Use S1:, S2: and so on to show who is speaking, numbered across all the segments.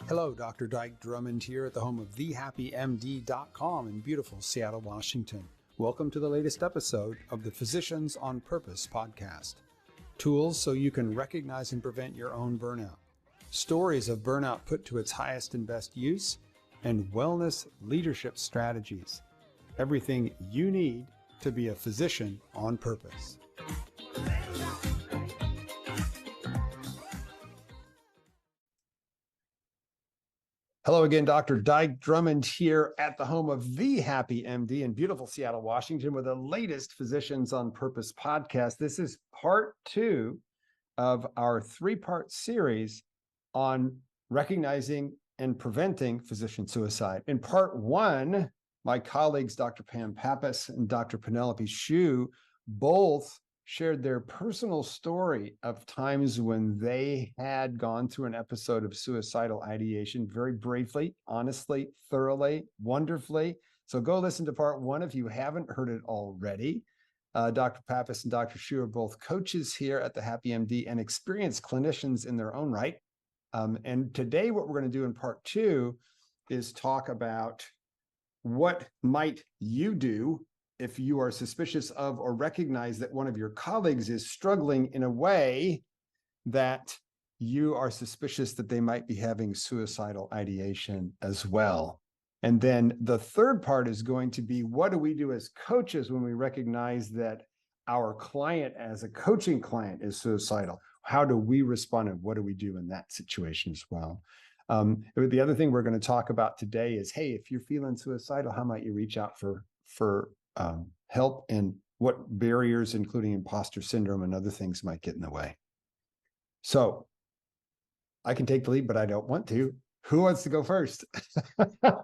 S1: Hello, Dr. Dyke Drummond here at the home of thehappymd.com in beautiful Seattle, Washington. Welcome to the latest episode of the Physicians on Purpose podcast. Tools so you can recognize and prevent your own burnout. Stories of burnout put to its highest and best use, and wellness leadership strategies. Everything you need to be a physician on purpose. Hello again, Dr. Dyke Drummond here at the home of The Happy MD in beautiful Seattle, Washington with the latest Physicians on Purpose podcast. This is part 2 of our 3-part series on recognizing and preventing physician suicide. In part 1, my colleagues, Dr. Pam Pappas and Dr. Penelope both shared their personal story of times when they had gone through an episode of suicidal ideation very briefly, honestly, thoroughly, wonderfully. So go listen to part 1 if you haven't heard it already. Dr. Pappas and Dr. Shu are both coaches here at the Happy MD and experienced clinicians in their own right. And today what we're going to do in part 2 is talk about what might you do if you are suspicious of or recognize that one of your colleagues is struggling in a way that you are suspicious that they might be having suicidal ideation as well. And then the third part is going to be, what do we do as coaches when we recognize that our client as a coaching client is suicidal? How do we respond and what do we do in that situation as well? The other thing we're going to talk about today is, hey, if you're feeling suicidal, how might you reach out for help, and what barriers, including imposter syndrome and other things, might get in the way. So I can take the lead, but I don't want to. Who wants to go first?
S2: Well,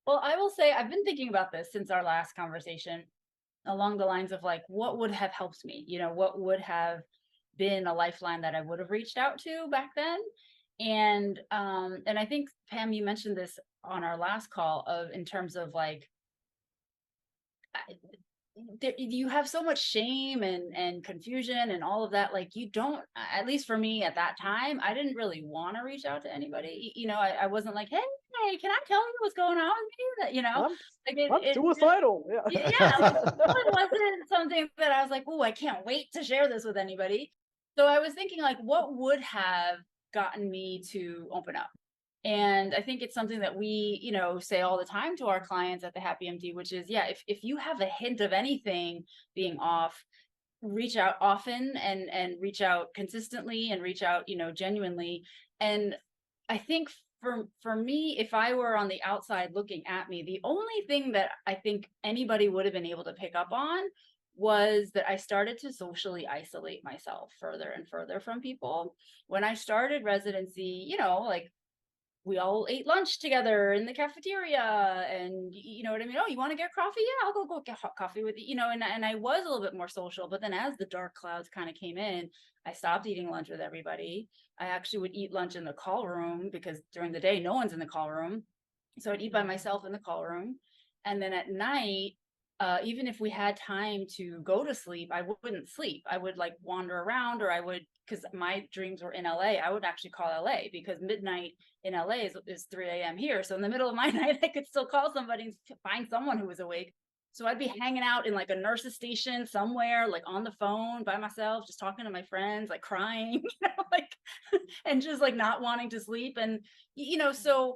S2: I will say I've been thinking about this since our last conversation along the lines of like, what would have helped me? What would have been a lifeline that I would have reached out to back then? And I think, Pam, you mentioned this on our last call in terms of like, you have so much shame and confusion and all of that. Like, you don't, at least for me at that time, I didn't really want to reach out to anybody. I wasn't like, hey, can I tell you what's going on with me?
S3: I'm suicidal.
S2: Yeah. It wasn't something that I was like, oh, I can't wait to share this with anybody. So I was thinking like, what would have gotten me to open up? And I think it's something that we, say all the time to our clients at the Happy MD, which is, if you have a hint of anything being off, reach out often and reach out consistently and reach out, genuinely. And I think for me, if I were on the outside looking at me, the only thing that I think anybody would have been able to pick up on was that I started to socially isolate myself further and further from people. When I started residency, like, we all ate lunch together in the cafeteria, and you know what I mean? Oh, you want to get coffee? Yeah, I'll go get hot coffee with you, and I was a little bit more social, but then as the dark clouds kind of came in, I stopped eating lunch with everybody. I actually would eat lunch in the call room because during the day, no one's in the call room. So I'd eat by myself in the call room. And then at night, even if we had time to go to sleep, I wouldn't sleep. I would like wander around, or I would, because my dreams were in LA, I would actually call LA because midnight in LA is 3 a.m. here. So in the middle of my night, I could still call somebody and find someone who was awake. So I'd be hanging out in like a nurse's station somewhere, like on the phone by myself, just talking to my friends, like crying, like, and just like not wanting to sleep. And, so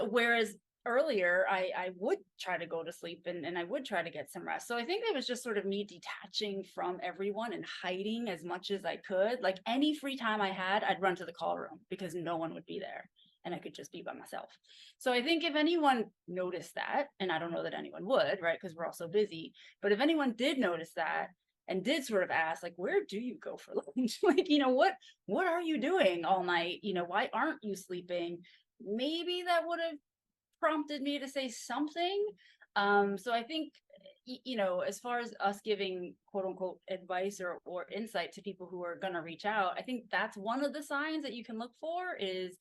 S2: whereas earlier, I would try to go to sleep and I would try to get some rest. So I think it was just sort of me detaching from everyone and hiding as much as I could. Like any free time I had, I'd run to the call room because no one would be there and I could just be by myself. So I think if anyone noticed that, and I don't know that anyone would, right? Because we're all so busy, but if anyone did notice that and did sort of ask, like, where do you go for lunch? Like, what are you doing all night? Why aren't you sleeping? Maybe that would have prompted me to say something. So I think, as far as us giving quote unquote advice or insight to people who are going to reach out, I think that's one of the signs that you can look for is,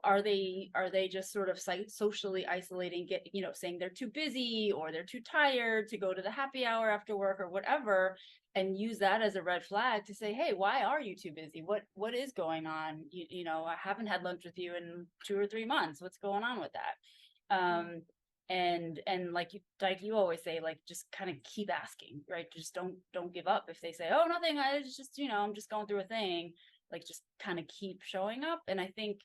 S2: are they just sort of socially isolating, saying they're too busy or they're too tired to go to the happy hour after work or whatever, and use that as a red flag to say, hey, why are you too busy? What is going on? I haven't had lunch with you in 2 or 3 months. What's going on with that? And like you always say, like, just kind of keep asking, right? Just don't give up. If they say, oh, nothing, I just, I'm just going through a thing, like, just kind of keep showing up. And I think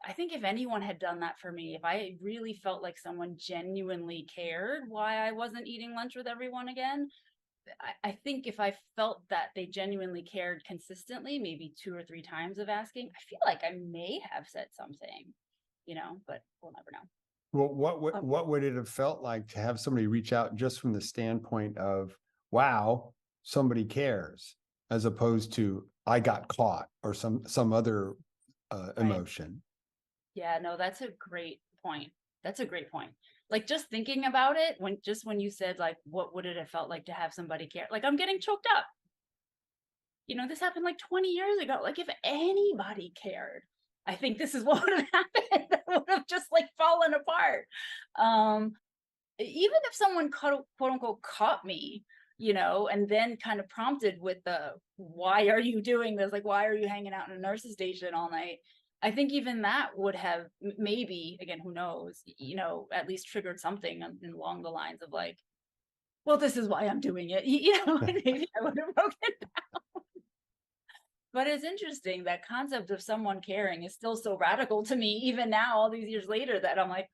S2: if anyone had done that for me, if I really felt like someone genuinely cared why I wasn't eating lunch with everyone again, I think if I felt that they genuinely cared consistently, maybe 2 or 3 times of asking, I feel like I may have said something, but we'll never know.
S1: Well, what would it have felt like to have somebody reach out just from the standpoint of, wow, somebody cares, as opposed to I got caught or some other emotion?
S2: Yeah, no, that's a great point. That's a great point. Like, just thinking about it, when you said, like, what would it have felt like to have somebody care? Like, I'm getting choked up. This happened like 20 years ago. Like, if anybody cared, I think this is what would have happened. That would have just like fallen apart. Even if someone quote unquote caught me, and then kind of prompted with the, why are you doing this? Like, why are you hanging out in a nurse's station all night? I think even that would have maybe, again, who knows, at least triggered something along the lines of like, well, this is why I'm doing it. Maybe I would have broken down. But it's interesting, that concept of someone caring is still so radical to me, even now, all these years later, that I'm like,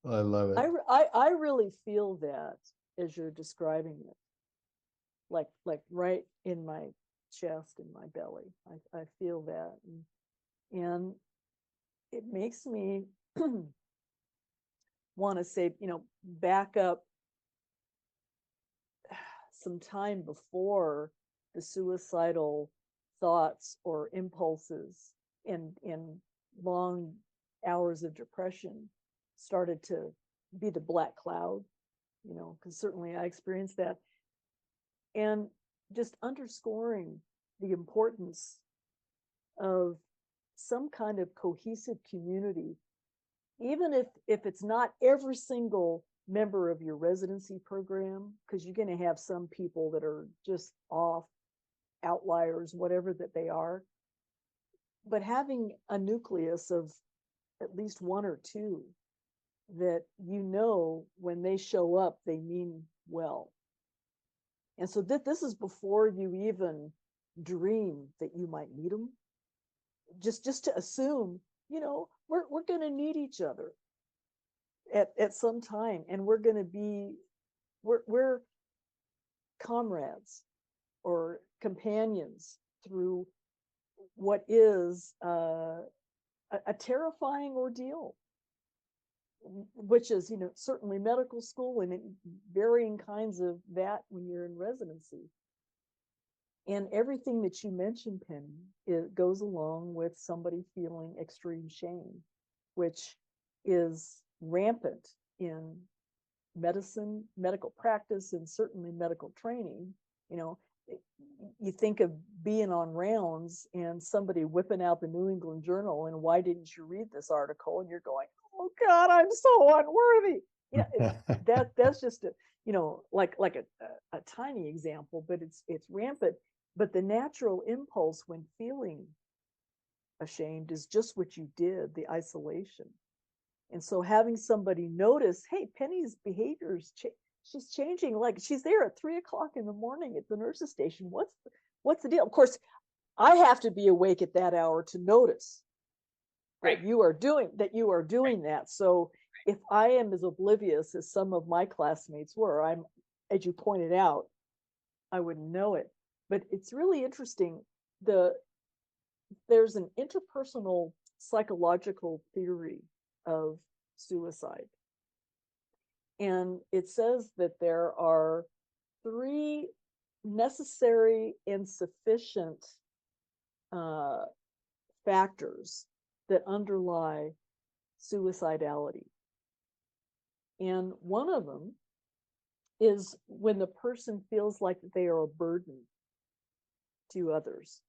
S1: I love it.
S3: I really feel that as you're describing it, like right in my chest, in my belly. I feel that, and it makes me want to say, back up some time before the suicidal thoughts or impulses and long hours of depression started to be the black cloud, because certainly I experienced that. And just underscoring the importance of some kind of cohesive community, even if it's not every single member of your residency program, because you're going to have some people that are just off, outliers, whatever that they are, but having a nucleus of at least 1 or 2 that, when they show up, they mean well. And so this is before you even dream that you might meet them. Just to assume, we're going to need each other at some time, and we're going to be, we're comrades or companions through what is a terrifying ordeal, which is, certainly medical school and varying kinds of that when you're in residency. And everything that you mentioned, Penny, it goes along with somebody feeling extreme shame, which is rampant in medicine, medical practice, and certainly medical training. You think of being on rounds and somebody whipping out the New England Journal and, why didn't you read this article? And you're going, oh God, I'm so unworthy. That's just like a tiny example, but it's rampant. But the natural impulse when feeling ashamed is just what you did, the isolation. And so having somebody notice, hey, Penny's behaviors, she's changing. Like, she's there at 3 o'clock in the morning at the nurse's station. What's the deal? Of course, I have to be awake at that hour to notice that you are doing that. So if I am as oblivious as some of my classmates were, I'm, as you pointed out, I wouldn't know it. But it's really interesting. There's an interpersonal psychological theory of suicide. And it says that there are 3 necessary and sufficient factors that underlie suicidality. And one of them is when the person feels like they are a burden. to others.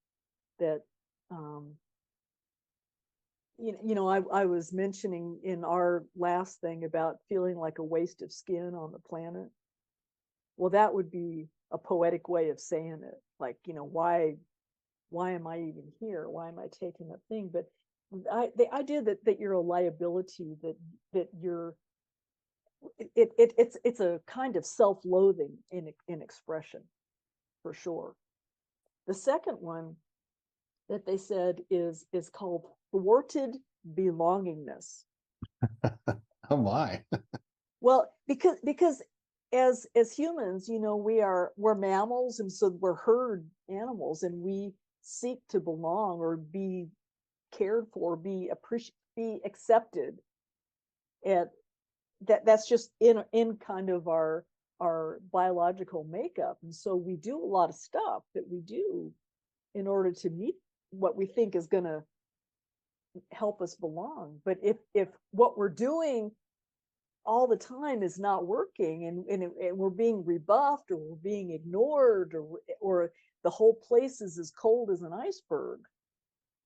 S3: That I was mentioning in our last thing about feeling like a waste of skin on the planet. Well, that would be a poetic way of saying it. Like, why am I even here? Why am I taking that thing? But the idea that you're a liability, that you're it's a kind of self-loathing in expression, for sure. The second one that they said is called thwarted belongingness.
S1: Oh my.
S3: Well, because as humans, we're mammals, and so we're herd animals, and we seek to belong or be cared for, be accepted. And that's just in kind of our biological makeup. And so we do a lot of stuff that we do in order to meet what we think is going to help us belong. But if what we're doing all the time is not working, and we're being rebuffed, or we're being ignored, or the whole place is as cold as an iceberg,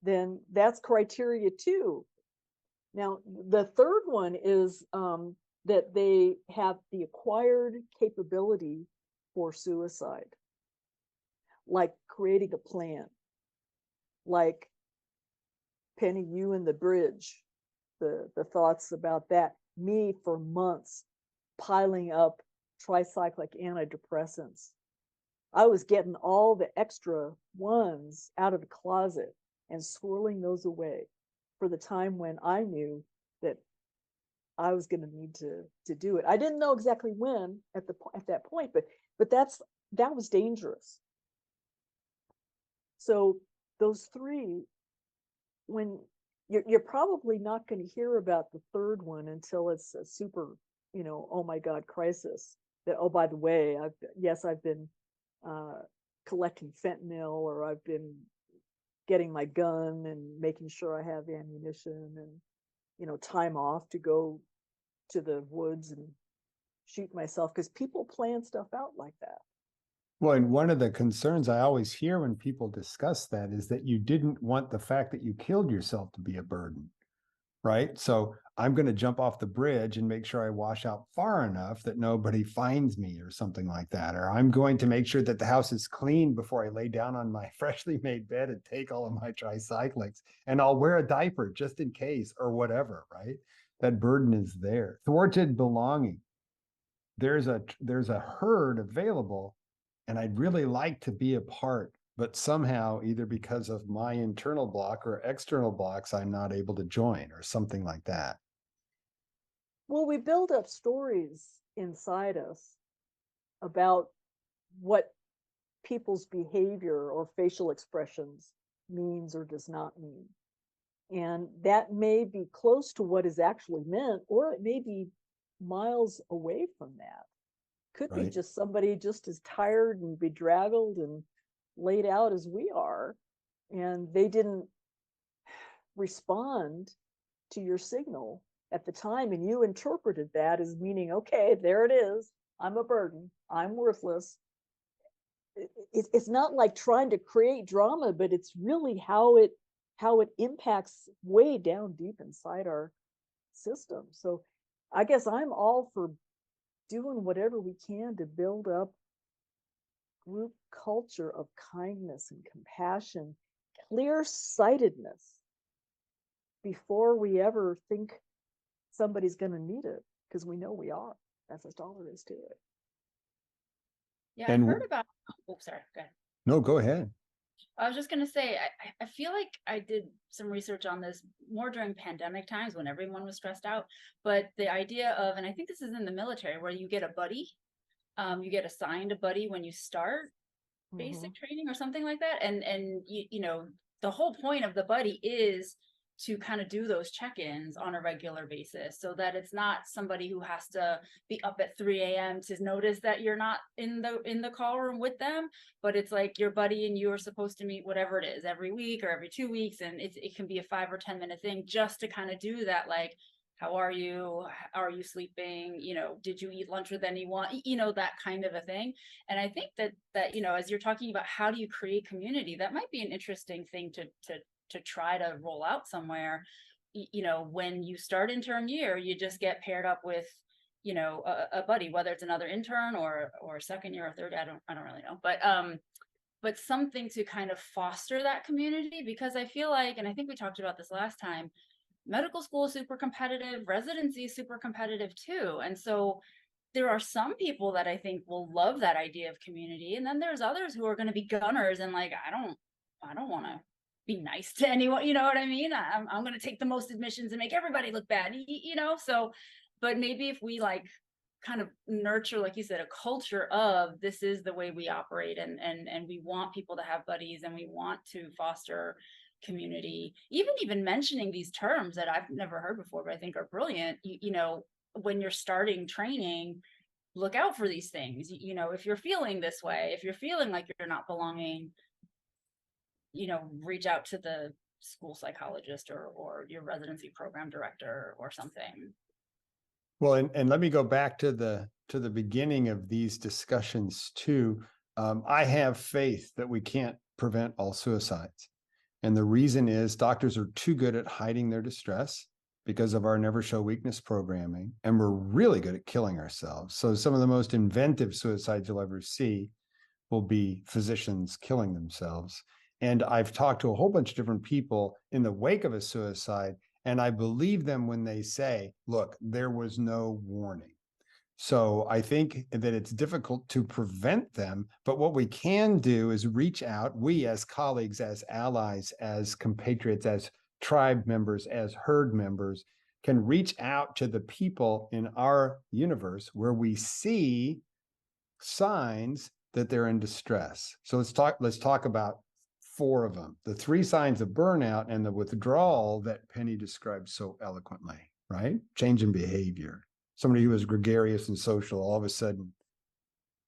S3: then that's criteria too. Now, the third one is that they have the acquired capability for suicide, like creating a plan, like Penny, you and the bridge, the thoughts about that. Me, for months, piling up tricyclic antidepressants. I was getting all the extra ones out of the closet and swirling those away for the time when I knew that I was going to need to do it. I didn't know exactly when at that point, but that was dangerous. So those three, when you're probably not going to hear about the third one until it's a super, oh my God, crisis. That, oh, by the way, I've been collecting fentanyl, or I've been getting my gun and making sure I have ammunition, and time off to go to the woods and shoot myself, because people plan stuff out like that.
S1: Well, and one of the concerns I always hear when people discuss that is that you didn't want the fact that you killed yourself to be a burden, right? So I'm going to jump off the bridge and make sure I wash out far enough that nobody finds me, or something like that. Or I'm going to make sure that the house is clean before I lay down on my freshly made bed and take all of my tricyclics, and I'll wear a diaper just in case, or whatever, right? That burden is there. Thwarted belonging. There's a herd available, and I'd really like to be a part, but somehow, either because of my internal block or external blocks, I'm not able to join, or something like that.
S3: Well, we build up stories inside us about what people's behavior or facial expressions means or does not mean. And that may be close to what is actually meant, or it may be miles away from that. Could be just somebody just as tired and bedraggled and laid out as we are, and they didn't respond to your signal at the time, and you interpreted that as meaning, okay, there it is, I'm a burden, I'm worthless. It's not like trying to create drama, but it's really how it impacts way down deep inside our system. So I guess I'm all for doing whatever we can to build up group culture of kindness and compassion, clear-sightedness, before we ever think somebody's going to need it, because we know we are. That's all there is to it.
S2: Yeah, I've heard about. Oh, sorry. Go ahead.
S1: No, go ahead.
S2: I was just going to say, I feel like I did some research on this more during pandemic times when everyone was stressed out. But the idea of, and I think this is in the military, where you get a buddy, you get assigned a buddy when you start basic training or something like that. And the whole point of the buddy is to kind of do those check-ins on a regular basis, so that it's not somebody who has to be up at 3 a.m. to notice that you're not in the call room with them, but it's like your buddy and you are supposed to meet, whatever it is, every week or every 2 weeks, and it can be a 5 or 10 minute thing, just to kind of do that, like, how are you? Are you sleeping? Did you eat lunch with anyone? That kind of a thing. And I think that, as you're talking about how do you create community, that might be an interesting thing to try to roll out somewhere. When you start intern year, you just get paired up with, a buddy, whether it's another intern or second year or third, I don't really know, but something to kind of foster that community, because I feel like, and I think we talked about this last time, medical school is super competitive, residency is super competitive too. And so there are some people that I think will love that idea of community. And then there's others who are going to be gunners and like, I don't want to be nice to anyone. You know what I mean? I'm going to take the most admissions and make everybody look bad, so, but maybe if we like kind of nurture, like you said, a culture of this is the way we operate, and we want people to have buddies, and we want to foster community, even mentioning these terms that I've never heard before, but I think are brilliant. When you're starting training, look out for these things. If you're feeling this way, if you're feeling like you're not belonging, reach out to the school psychologist or your residency program director or something.
S1: Well, and let me go back to the beginning of these discussions too. I have faith that we can't prevent all suicides. And the reason is doctors are too good at hiding their distress because of our never show weakness programming. And we're really good at killing ourselves. So some of the most inventive suicides you'll ever see will be physicians killing themselves. And I've talked to a whole bunch of different people in the wake of a suicide, and I believe them when they say, look, there was no warning. So I think that it's difficult to prevent them, but what we can do is reach out, we as colleagues, as allies, as compatriots, as tribe members, as herd members, can reach out to the people in our universe where we see signs that they're in distress. So let's talk about 4 of them. The 3 signs of burnout and the withdrawal that Penny described so eloquently, right? Change in behavior. Somebody who was gregarious and social, all of a sudden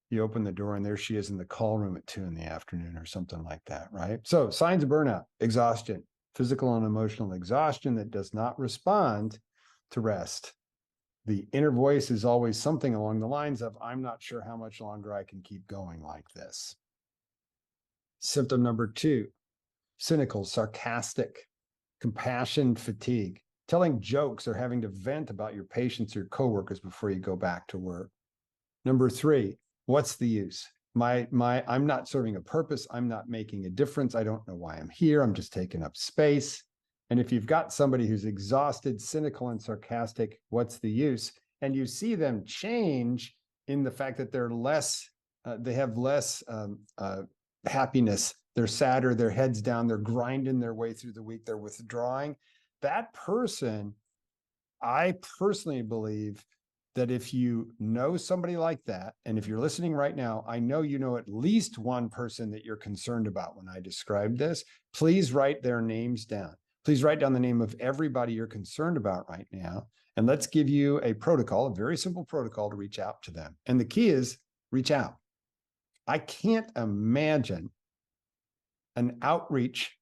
S1: you open the door and there she is in the call room at 2 p.m. or something like that, right? So signs of burnout: exhaustion, physical and emotional exhaustion that does not respond to rest. The inner voice is always something along the lines of, I'm not sure how much longer I can keep going like this. Symptom number 2, cynical, sarcastic, compassion fatigue, telling jokes or having to vent about your patients or your coworkers before you go back to work. Number 3, what's the use? I'm not serving a purpose. I'm not making a difference. I don't know why I'm here. I'm just taking up space. And if you've got somebody who's exhausted, cynical, and sarcastic, what's the use? And you see them change in the fact that they have less happiness. They're sadder, their heads down, they're grinding their way through the week, they're withdrawing. That person, I personally believe that if you know somebody like that, and if you're listening right now, I know you know at least one person that you're concerned about when I describe this. Please write their names down. Please write down the name of everybody you're concerned about right now. And let's give you a protocol, a very simple protocol to reach out to them. And the key is reach out. I can't imagine an outreach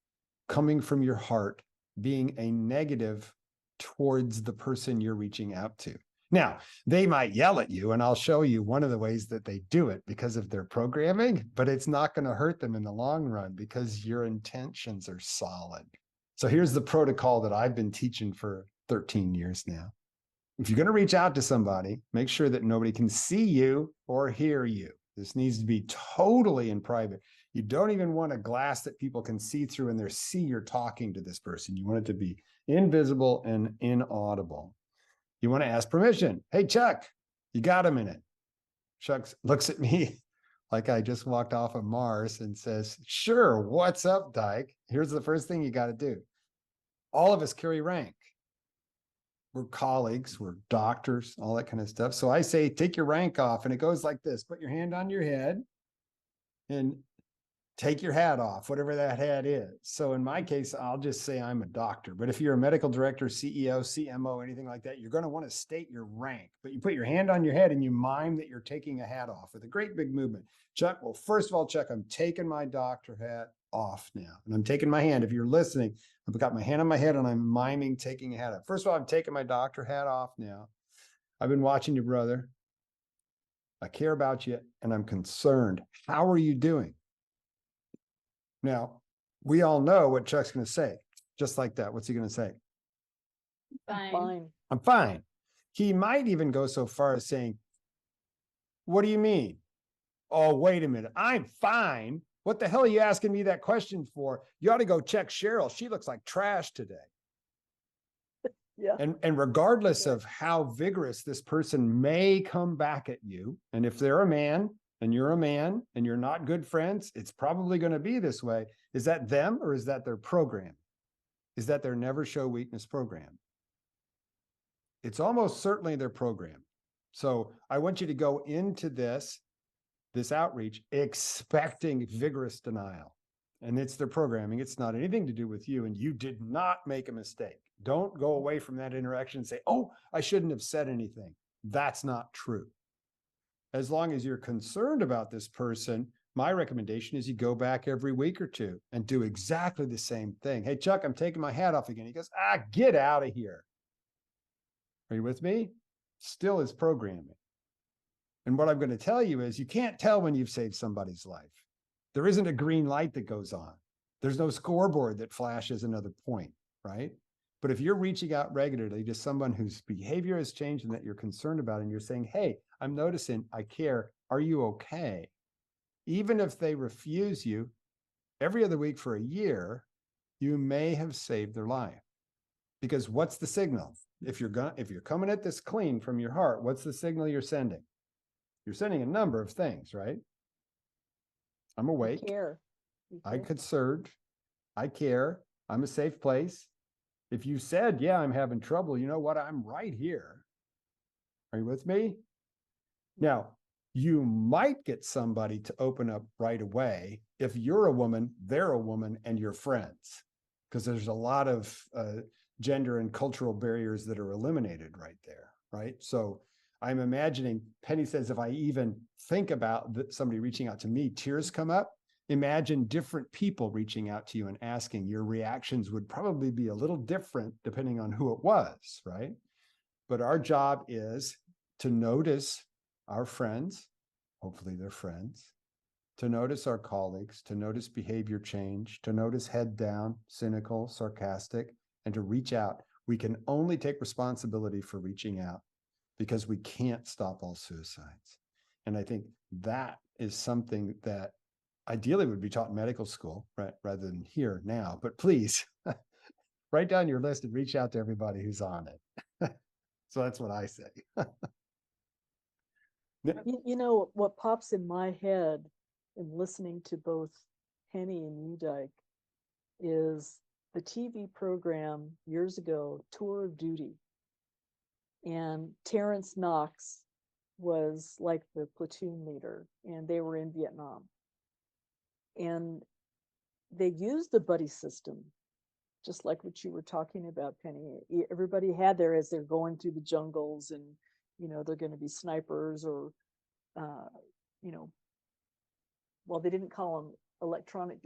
S1: coming from your heart being a negative towards the person you're reaching out to. Now, they might yell at you, and I'll show you one of the ways that they do it because of their programming, but it's not going to hurt them in the long run because your intentions are solid. So here's the protocol that I've been teaching for 13 years now. If you're going to reach out to somebody, make sure that nobody can see you or hear you. This needs to be totally in private. You don't even want a glass that people can see through and see you're talking to this person. You want it to be invisible and inaudible. You want to ask permission. Hey, Chuck, you got a minute? Chuck looks at me like I just walked off of Mars and says, sure, what's up, Dyke? Here's the first thing you got to do. All of us carry rank. We're colleagues, we're doctors, all that kind of stuff. So I say, take your rank off, and it goes like this. Put your hand on your head and take your hat off, whatever that hat is. So in my case, I'll just say I'm a doctor. But if you're a medical director, CEO, CMO, anything like that, you're going to want to state your rank. But you put your hand on your head and you mime that you're taking a hat off with a great big movement. Chuck, well, first of all, Chuck, I'm taking my doctor hat off now. And I'm taking my hand. If you're listening, I've got my hand on my head and I'm miming taking a hat off. First of all, I'm taking my doctor hat off now. I've been watching you, brother. I care about you and I'm concerned. How are you doing? Now, we all know what Chuck's going to say, just like that. What's he going to say?
S2: Fine.
S1: I'm fine. He might even go so far as saying, what do you mean? Oh, wait a minute. I'm fine. What the hell are you asking me that question for? You ought to go check Cheryl. She looks like trash today.
S3: Yeah.
S1: And regardless of how vigorous this person may come back at you, and if they're a man and you're not good friends, it's probably going to be this way. Is that them or is that their program? Is that their never show weakness program? It's almost certainly their program. So I want you to go into this outreach expecting vigorous denial. And it's their programming. It's not anything to do with you. And you did not make a mistake. Don't go away from that interaction and say, oh, I shouldn't have said anything. That's not true. As long as you're concerned about this person, my recommendation is you go back every week or two and do exactly the same thing. Hey, Chuck, I'm taking my hat off again. He goes, get out of here. Are you with me? Still is programming. And what I'm going to tell you is you can't tell when you've saved somebody's life. There isn't a green light that goes on. There's no scoreboard that flashes another point, right? But if you're reaching out regularly to someone whose behavior has changed and that you're concerned about, and you're saying, hey, I'm noticing, I care, are you okay? Even if they refuse you every other week for a year, you may have saved their life. Because what's the signal? If you're coming at this clean from your heart, what's the signal you're sending? You're sending a number of things, right? I'm awake.
S3: You care.
S1: I could surge. I care. I'm a safe place. If you said, yeah, I'm having trouble, you know what? I'm right here. Are you with me? Now, you might get somebody to open up right away. If you're a woman, they're a woman, and you're friends, because there's a lot of gender and cultural barriers that are eliminated right there, right? So I'm imagining, Penny says, if I even think about somebody reaching out to me, tears come up. Imagine different people reaching out to you and asking. Your reactions would probably be a little different depending on who it was, right? But our job is to notice our friends, hopefully they're friends, to notice our colleagues, to notice behavior change, to notice head down, cynical, sarcastic, and to reach out. We can only take responsibility for reaching out because we can't stop all suicides. And I think that is something that ideally would be taught in medical school, right, rather than here now. But please write down your list and reach out to everybody who's on it. So that's what I say.
S3: You know, what pops in my head in listening to both Penny and you, Dyke, is the TV program years ago, Tour of Duty. And Terrence Knox was like the platoon leader, and they were in Vietnam. And they used the buddy system, just like what you were talking about, Penny. Everybody had there as they're going through the jungles, and they're going to be snipers or well, they didn't call them electronic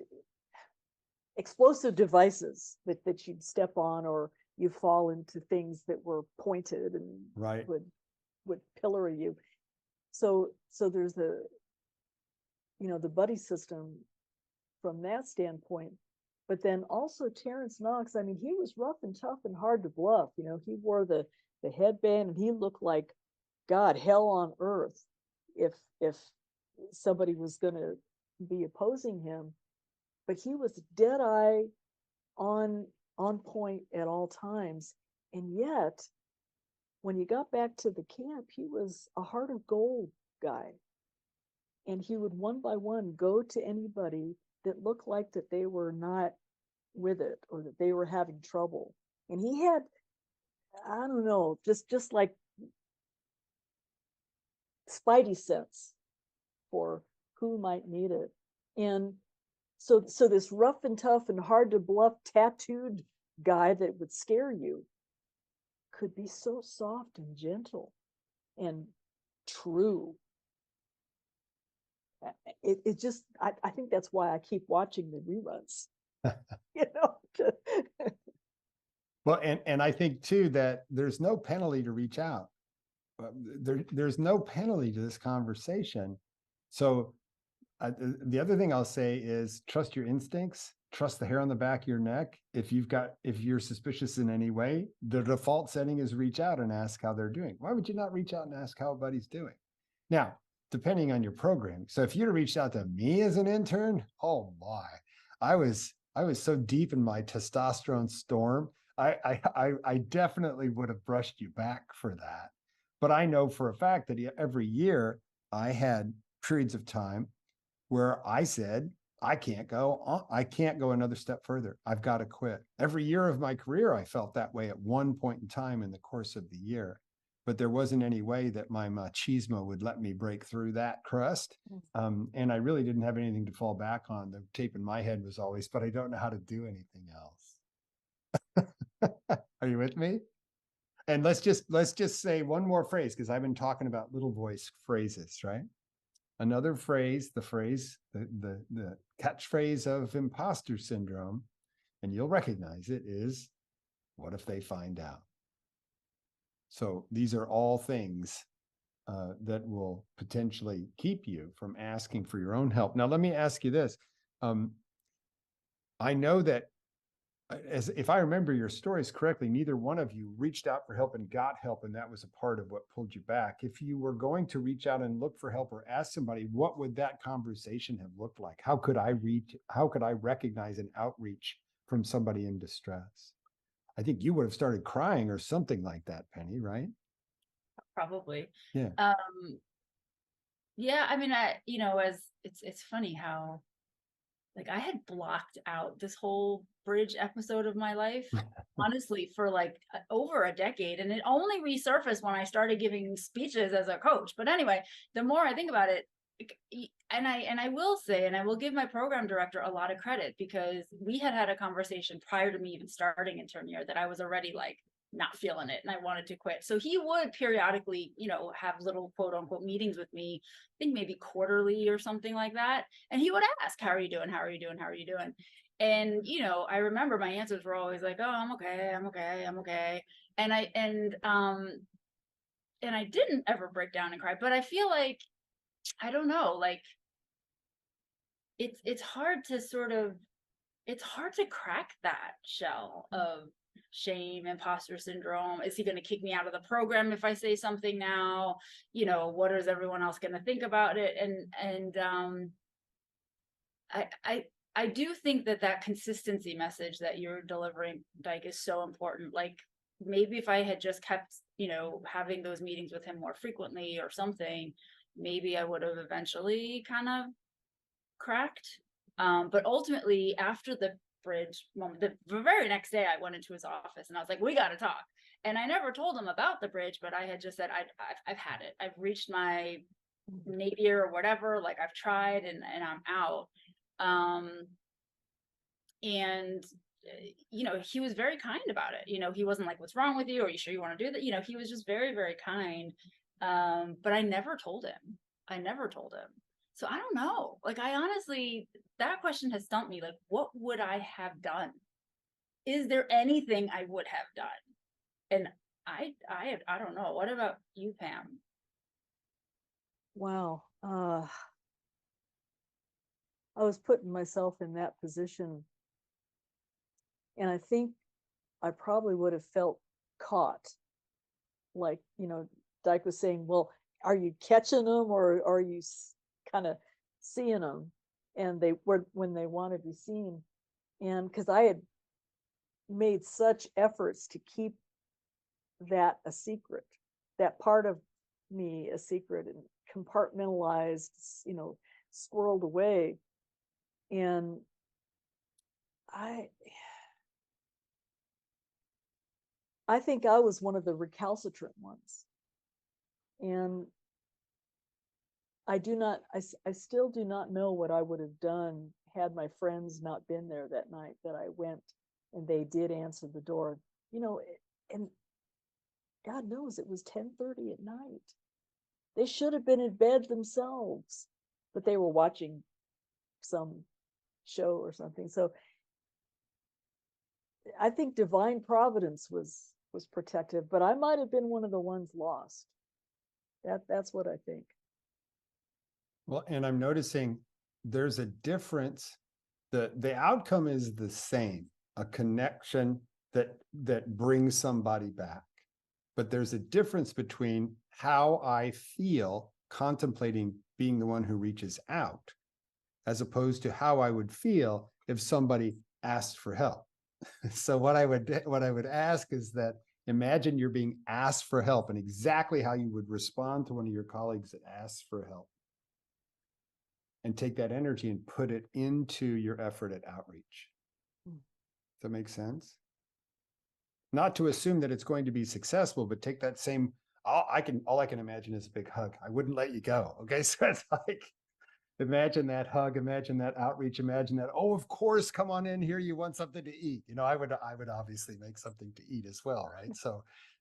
S3: explosive devices that you'd step on, or you fall into things that were pointed and
S1: right.
S3: would pillory you. So there's the buddy system from that standpoint. But then also Terrence Knox, I mean, he was rough and tough and hard to bluff. He wore the headband, and he looked like God, hell on earth if somebody was going to be opposing him. But he was dead eye on point at all times. And yet, when you got back to the camp, he was a heart of gold guy. And he would one by one go to anybody that looked like that they were not with it, or that they were having trouble. And he had, I don't know, just like spidey sense for who might need it. And So this rough and tough and hard to bluff tattooed guy that would scare you could be so soft and gentle and true. It just, I think that's why I keep watching the reruns. You know.
S1: Well, and I think too that there's no penalty to reach out. There's no penalty to this conversation. So the other thing I'll say is trust your instincts, trust the hair on the back of your neck. If you're suspicious in any way, the default setting is reach out and ask how they're doing. Why would you not reach out and ask how a buddy's doing? Now, depending on your programming. So if you'd have reached out to me as an intern, oh my, I was so deep in my testosterone storm. I definitely would have brushed you back for that. But I know for a fact that every year I had periods of time where I said, I can't go another step further. I've got to quit. Every year of my career, I felt that way at one point in time in the course of the year. But there wasn't any way that my machismo would let me break through that crust. And I really didn't have anything to fall back on. The tape in my head was always, but I don't know how to do anything else. Are you with me? And let's just say one more phrase, because I've been talking about little voice phrases, right? Another phrase, the catchphrase of imposter syndrome, and you'll recognize it, is, what if they find out? So these are all things that will potentially keep you from asking for your own help. Now, let me ask you this. I know that, if I remember your stories correctly, neither one of you reached out for help and got help, and that was a part of what pulled you back. If you were going to reach out and look for help or ask somebody, what would that conversation have looked like? How could I recognize an outreach from somebody in distress? I think you would have started crying or something like that, Penny, right?
S2: Probably.
S1: Yeah.
S2: Yeah, I mean, as it's funny how, like, I had blocked out this whole bridge episode of my life, honestly, for like over a decade. And it only resurfaced when I started giving speeches as a coach. But anyway, the more I think about it, and I will say, and I will give my program director a lot of credit, because we had a conversation prior to me even starting intern year that I was already like not feeling it and I wanted to quit. So he would periodically, have little quote unquote meetings with me, I think maybe quarterly or something like that. And he would ask, how are you doing? How are you doing? How are you doing? And, I remember my answers were always like, oh, I'm okay. I'm okay. I'm okay. And I didn't ever break down and cry, but I feel like, I don't know, like it's hard to crack that shell of shame, imposter syndrome. Is he going to kick me out of the program if I say something now? What is everyone else going to think about it? And I do think that consistency message that you're delivering, Dyke, is so important. Like, maybe if I had just kept, having those meetings with him more frequently or something, maybe I would have eventually kind of cracked. But ultimately, after the bridge moment, the very next day, I went into his office and I was like, we got to talk. And I never told him about the bridge, but I had just said, I've had it. I've reached my nadir or whatever. Like, I've tried and I'm out. And he was very kind about it. He wasn't like, what's wrong with you? Are you sure you want to do that? He was just very, very kind. But I never told him. So I don't know. Like, I honestly, that question has stumped me. Like, what would I have done? Is there anything I would have done? And I don't know. What about you, Pam?
S3: Wow. I was putting myself in that position, and I think I probably would have felt caught. Like, Dyke was saying, well, are you catching them or are you kind of seeing them? And they were when they want to be seen. And because I had made such efforts to keep that a secret, that part of me a secret, and compartmentalized, squirreled away. And I think I was one of the recalcitrant ones. And I still do not know what I would have done had my friends not been there that night, that I went and they did answer the door, and God knows it was 10:30 at night. They should have been in bed themselves, but they were watching some show or something. So I think divine providence was protective, but I might have been one of the ones lost. That's what I think.
S1: Well, and I'm noticing there's a difference. The outcome is the same, a connection that brings somebody back. But there's a difference between how I feel contemplating being the one who reaches out, as opposed to how I would feel if somebody asked for help. So what I would ask is that imagine you're being asked for help and exactly how you would respond to one of your colleagues that asks for help. And take that energy and put it into your effort at outreach. Does that make sense? Not to assume that it's going to be successful, but take that same, all I can imagine is a big hug. I wouldn't let you go. Okay. So it's like, imagine that hug, imagine that outreach, imagine that, oh, of course, come on in here. You want something to eat. I would obviously make something to eat as well. Right.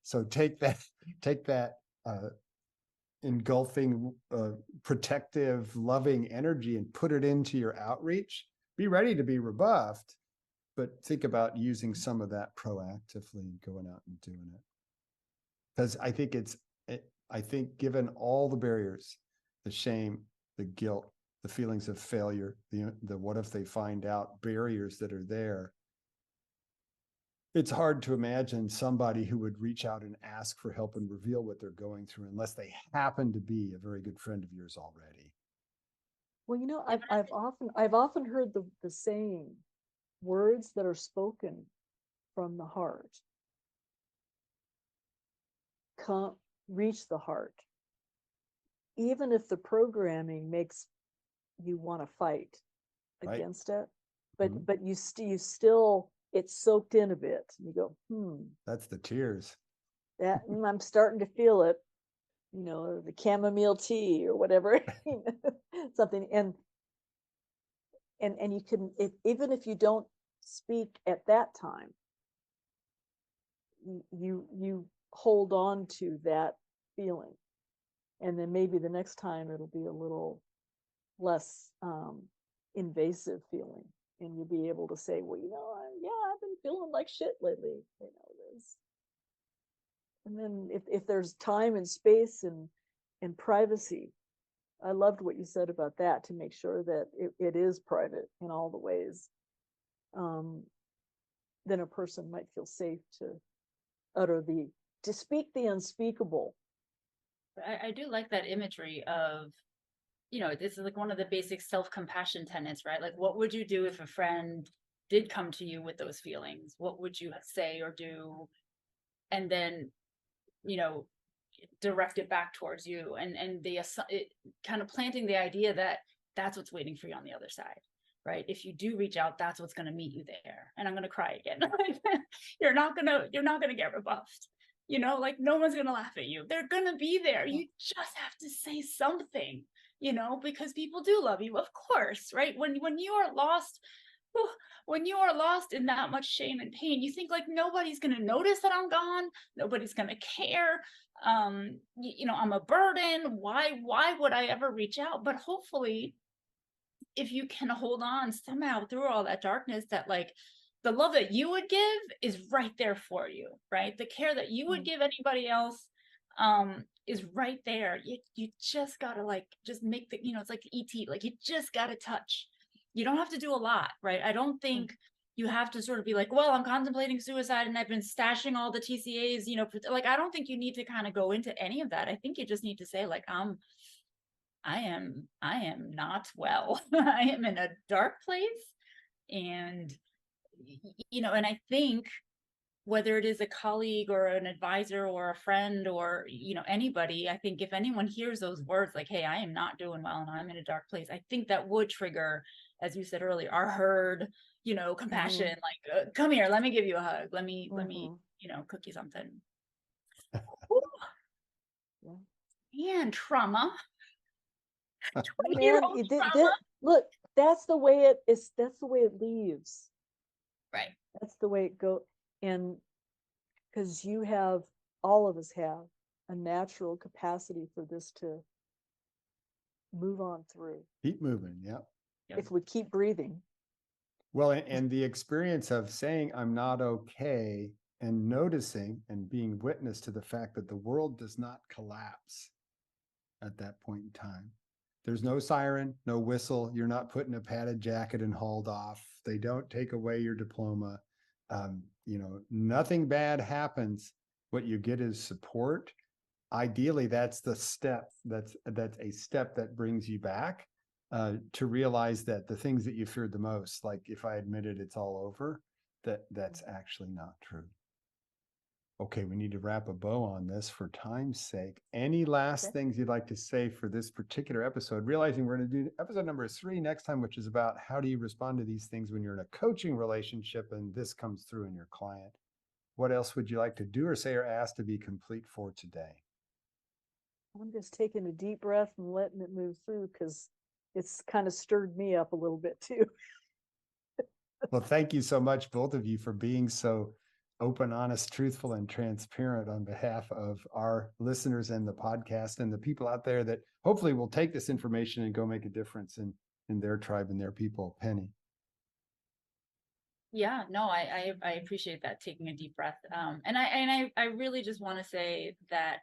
S1: So take that, engulfing, protective, loving energy and put it into your outreach. Be ready to be rebuffed, but think about using some of that proactively and going out and doing it. Because I think given all the barriers, the shame, the guilt, the feelings of failure, the what if they find out barriers that are there, it's hard to imagine somebody who would reach out and ask for help and reveal what they're going through unless they happen to be a very good friend of yours already.
S3: Well, I've often heard the saying, words that are spoken from the heart can't reach the heart, even if the programming makes you want to fight against it. But you still, it's soaked in a bit. You go,
S1: That's the tears.
S3: I'm starting to feel it. The chamomile tea or whatever, something. And you can, even if you don't speak at that time, you hold on to that feeling, and then maybe the next time it'll be a little less invasive feeling, and you'll be able to say, well, I've been feeling like shit lately, this. And then if there's time and space and privacy, I loved what you said about that, to make sure that it is private in all the ways, then a person might feel safe to speak the unspeakable.
S2: I do like that imagery of, this is like one of the basic self-compassion tenets, right? Like, what would you do if a friend did come to you with those feelings? What would you say or do? And then, direct it back towards you, and kind of planting the idea that that's what's waiting for you on the other side, right? If you do reach out, that's what's going to meet you there. And I'm going to cry again. You're not going to get rebuffed. Like, no one's going to laugh at you. They're going to be there. You just have to say something, because people do love you, of course, right? When you are lost, when you are lost in that much shame and pain, you think like nobody's going to notice that I'm gone. Nobody's going to care. I'm a burden. Why would I ever reach out? But hopefully, if you can hold on somehow through all that darkness, that like the love that you would give is right there for you, right? The care that you would give anybody else is right there. You just gotta just make the, it's like ET, like you just gotta touch. You don't have to do a lot, right? I don't think you have to sort of be like, well, I'm contemplating suicide and I've been stashing all the TCAs, I don't think you need to kind of go into any of that. I think you just need to say like, I am not well. I am in a dark place. And, and I think whether it is a colleague or an advisor or a friend or, anybody, I think if anyone hears those words, like, hey, I am not doing well and I'm in a dark place, I think that would trigger, as you said earlier, our herd, compassion, like, come here, let me give you a hug. Let me, cook you something. And trauma.
S3: Man, look, that's the way it is. That's the way it leaves.
S2: Right.
S3: That's the way it goes. And because all of us have a natural capacity for this to move on through.
S1: Keep moving. Yeah.
S2: Yep.
S3: If we keep breathing.
S1: Well, and the experience of saying I'm not okay and noticing and being witness to the fact that the world does not collapse at that point in time. There's no siren, no whistle. You're not put in a padded jacket and hauled off. They don't take away your diploma. Nothing bad happens. What you get is support. Ideally, that's the step. That's a step that brings you back to realize that the things that you feared the most, like if I admitted it's all over, that's actually not true. Okay, we need to wrap a bow on this for time's sake. Any last things you'd like to say for this particular episode? Realizing we're going to do episode number 3 next time, which is about how do you respond to these things when you're in a coaching relationship and this comes through in your client. What else would you like to do or say or ask to be complete for today?
S3: I'm just taking a deep breath and letting it move through because it's kind of stirred me up a little bit too.
S1: Well, thank you so much, both of you, for being so open, honest, truthful, and transparent on behalf of our listeners and the podcast and the people out there that hopefully will take this information and go make a difference in their tribe and their people. Penny.
S2: Yeah, no, I appreciate that, taking a deep breath. And I really just want to say that,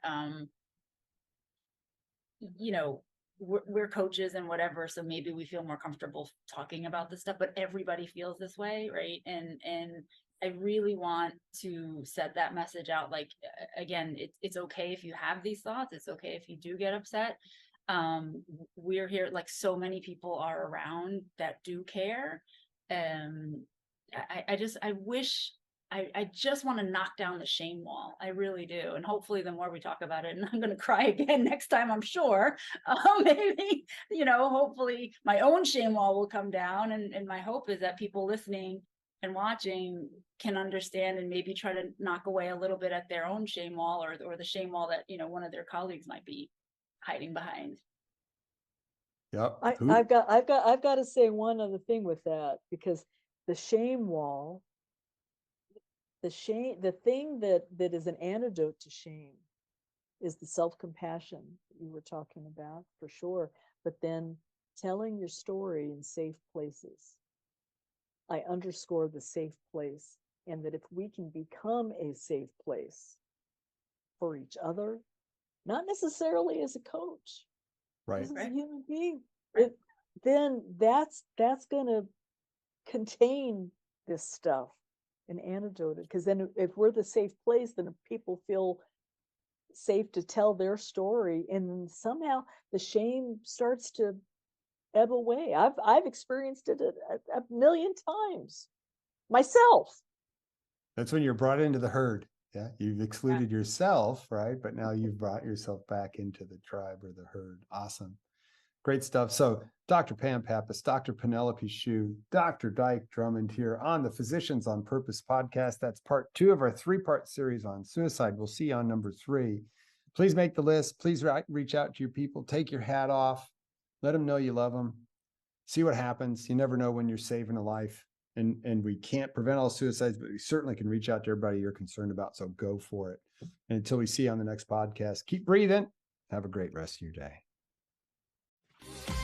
S2: we're coaches and whatever, so maybe we feel more comfortable talking about this stuff, but everybody feels this way, right? And I really want to set that message out. Like, again, it's okay if you have these thoughts. It's okay if you do get upset. We're here, like so many people are around that do care. I just want to knock down the shame wall. I really do. And hopefully the more we talk about it, and I'm going to cry again next time, I'm sure, maybe, hopefully my own shame wall will come down. And my hope is that people listening and watching can understand and maybe try to knock away a little bit at their own shame wall, or the shame wall that, one of their colleagues might be hiding behind.
S1: Yep.
S3: I've got to say one other thing with that, because the shame wall, the thing that is an antidote to shame is the self-compassion that you were talking about, for sure. But then telling your story in safe places. I underscore the safe place, and that if we can become a safe place for each other, not necessarily as a coach,
S1: right,
S3: as a human being, then that's going to contain this stuff and antidote it. Because then if we're the safe place, then people feel safe to tell their story, and somehow the shame starts to ebb away. I've experienced it a million times myself.
S1: That's when you're brought into the herd. Yeah. You've excluded yourself, right? But now you've brought yourself back into the tribe or the herd. Awesome. Great stuff. So Dr. Pam Pappas, Dr. Penelope Shue, Dr. Dyke Drummond here on the Physicians on Purpose podcast. That's part 2 of our 3-part series on suicide. We'll see you on number 3. Please make the list. Please reach out to your people. Take your hat off. Let them know you love them. See what happens. You never know when you're saving a life. And we can't prevent all suicides, but we certainly can reach out to everybody you're concerned about. So go for it. And until we see you on the next podcast, keep breathing. Have a great rest of your day.